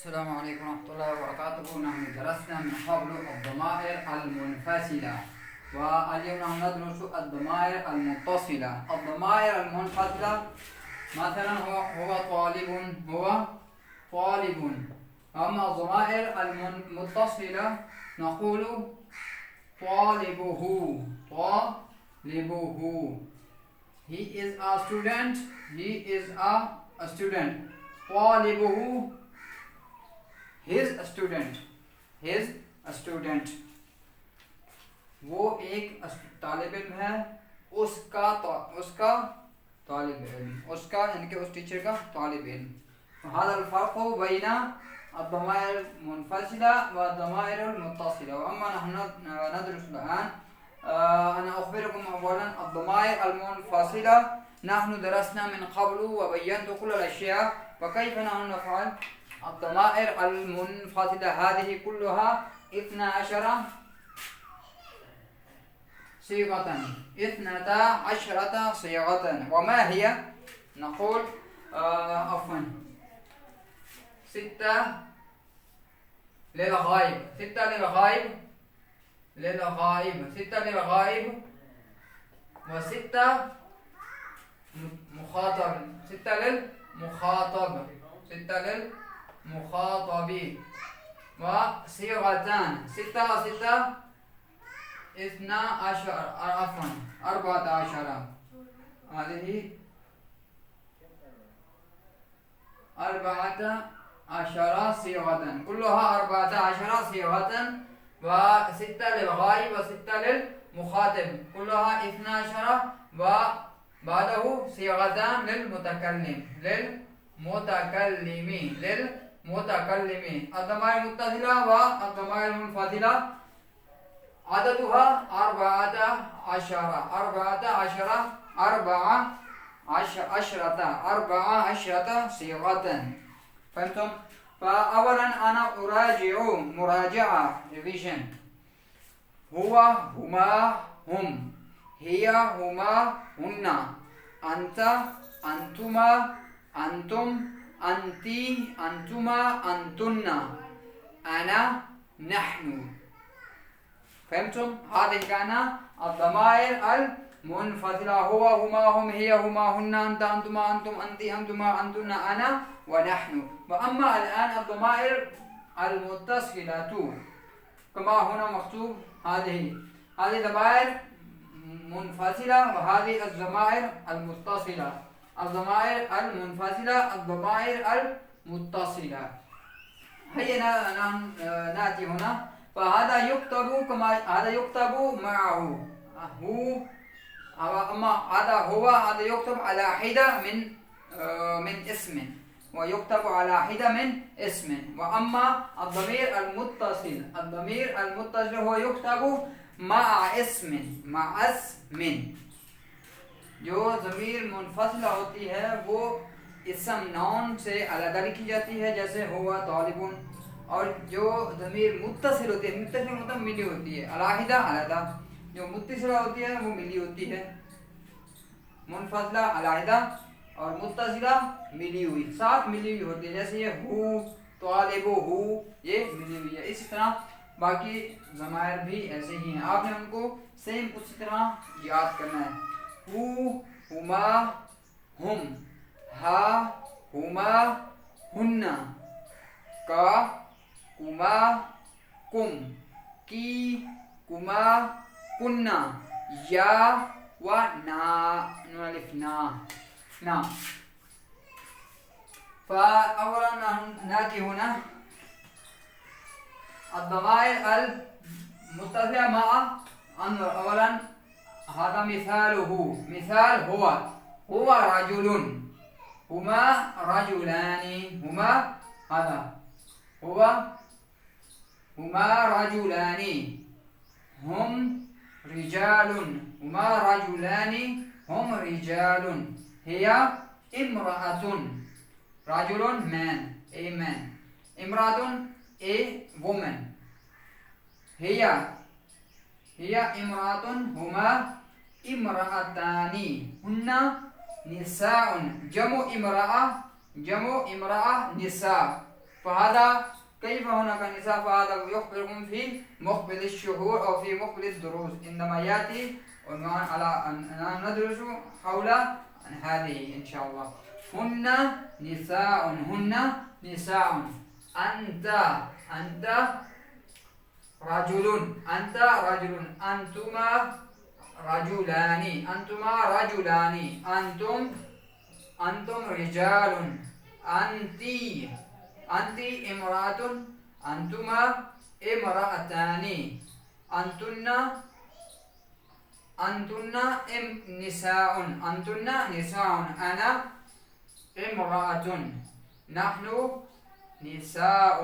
السلام عليكم ورحمة الله وبركاته. نحن درسنا من قبل الضمائر المنفصلة، واليوم نحن ندرس الضمائر المتصلة. الضمائر المنفصلة مثلا هو طالب، هو طالب. أما الضمائر المتصلة نقول طالبه، طالبه. He is a student, he is a student. طالبه his student, his student. वो एक तालिब इल्म है, उसका तालिब इल्म, उसका यानी कि उस टीचर का तालिब इल्म। هذا الفرق بين الضمائر المنفصلة والضمائر المتصلة. وأما نحن ندرس الآن، أنا أخبركم أولا الضمائر المنفصلة. نحن درسنا من قبل وبينت كل الأشياء وكيف نحن نفعل. الضمائر المنفصلة هذه كلها 12 صيغة، 12 صيغة. وما هي؟ نقول عفوا 6 للغائب، 6 للغائب، 6 للغائب، و6 مخاطب، 6 للمخاطب، 6 للمخاطب. وصيغتان 6 و6 12 عفوا 14. هذه 14 صيغة، كلها 14 صيغة. و6 للغائب و6 للمخاطب، كلها 12. وبعده صيغتان للمتكلم، للمتكلم. الضمائر المتصلة والضمائر المنفصلة عددها 14 صيغة. فهمتم؟ فأولا أنا أراجع مراجعة revision. هو، هما، هم. هي، هما، هن. أنت، أنتما، أنتم، أنتي، أنتما، أنتن. أنا، نحن. فهمتم؟ هذه كانت الضمائر المنفصلة. هو، هما، هم، هي، هما، هن، أنت، أنتما، أنتم، أنتي، أنتما، أنتن، أنا، ونحن. وأما الآن الضمائر المتصلة كما هنا مكتوب، هذه ضمائر منفصلة وهذه الضمائر المتصلة. الضمائر المنفصلة، الضمائر المتصلة. هيا نأتي هنا. فهذا يكتب كما هذا يكتب معه هو. أما هذا هو، هذا يكتب على حدة من اسم، ويكتب على حدة من اسم. وأما الضمير المتصل هو يكتب مع اسم، जो ज़मीर मुनफसिला होती है वो इसम नाउन से अलग लिखी जाती है, जैसे हुआ तालिबुन। और जो ज़मीर मुत्तसिल होती है, मुत्तसिल मतलब मिली होती है, अलहिदा अलहदा। जो मुत्तसिला होती है वो मिली होती है। मुनफसिला अलहिदा और मुत्तसिला मिली हुई, साथ मिली हुई होती है। जैसे ये हु, तालिबु हु, ये मिली हुई है। इसी तरह बाकी ज़मायर भी ऐसे ही हैं, आपने उनको सेम उसी तरह याद करना है। हु, हुमा, हुम, हा, हुमा, हुन्ना, का, कुमा, कुम, की, कुमा, कुन्ना, या, व ना, ना। فأولا نأتي هنا الضمائر المتصلة مع أنظر. أولا هذا مثاله، مثال هو رجل، هما رجلان، هما هذا هما رجلان. هم رجال، هما رجلان، هم رجال. هي امرأة، رجل man، a man. امرأة a woman. هي امرأة، هما امرأتان، هن نساء. جمع امرأة نساء. فهذا كيف هناك نساء؟ فهذا يخبركم في مقبل الشهور أو في مقبل الدروس عندما يأتي عنوان على أن ندرس حول هذه إن شاء الله. هن نساء، هن نساء. أنت رجل، أنت رجل. أنتما رجلان، أنتما رجلان. أنتم رجال. أنت امرأة. أنتما امرأتان. أنتن نساء. أنتن نساء. أنا امرأة. نحن نساء.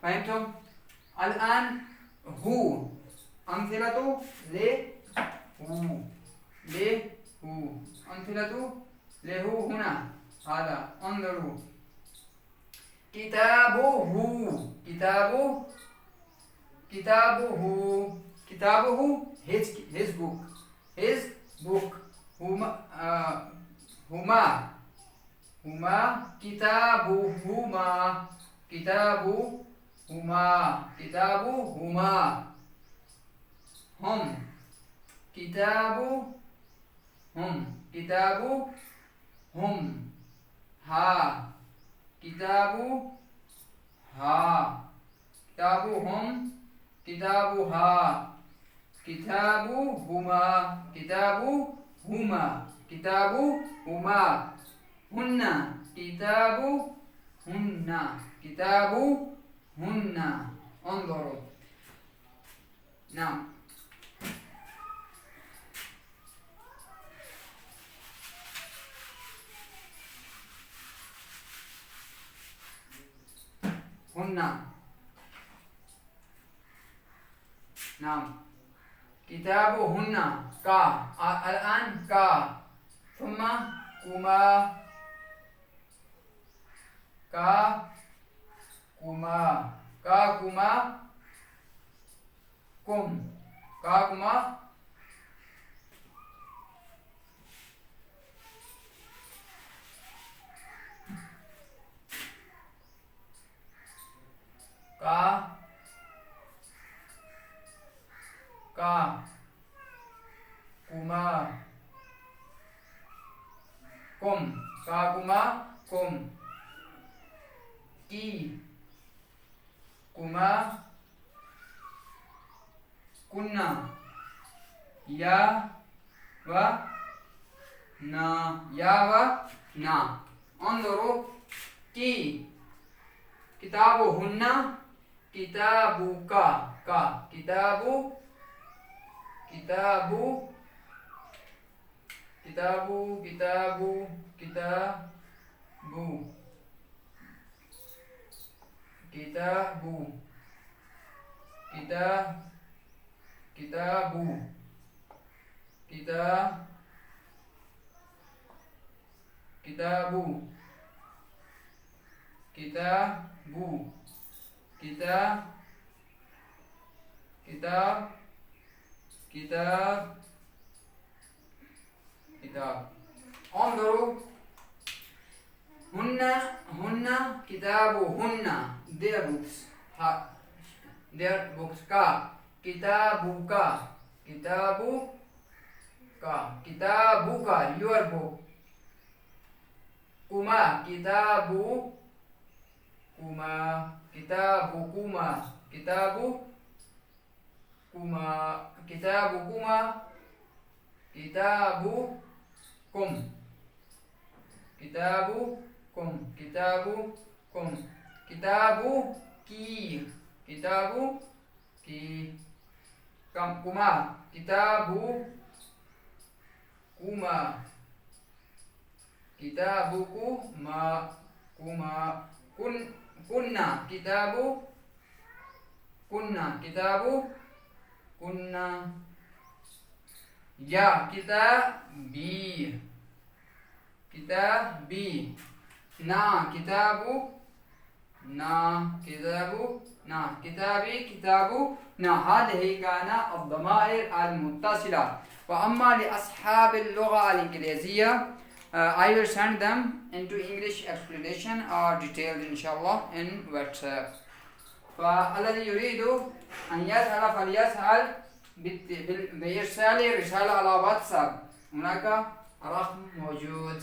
فهمتم؟ الآن هو أمثلة هو أمثلة له هنا. هذا انظروا. كتابه his book. هما كتابهما. هم كتابهم. كتابهم. كتابها. كتابهما. هن كتابهن. انظروا. نعم. هن. نعم. كتابهن. الآن ثم كما. كم. كم. की कुमा कुन्ना या व ना انظروا की किताबुहुन्न किताबुका किताबु किताबु किताबु किताबु किताबु किताबु किताबु किताबु किताबु किताब انظروا هن كتابهن their books का किताबुका your book कुमा किताबुकुमा किताबुकुम किताबु की कुमा किताबुकुमा कुन्ना या किताबी ना किताबु किताबी किताबु ना هذه كان الضمائر المتصلة. وأما لأصحاب اللغة الإنجليزية I will send them into English explanation or detailed inshallah in WhatsApp. فالذي يريد أن يسأل فليسأل بإرسال رسالة على واتساب. هناك رقم موجود.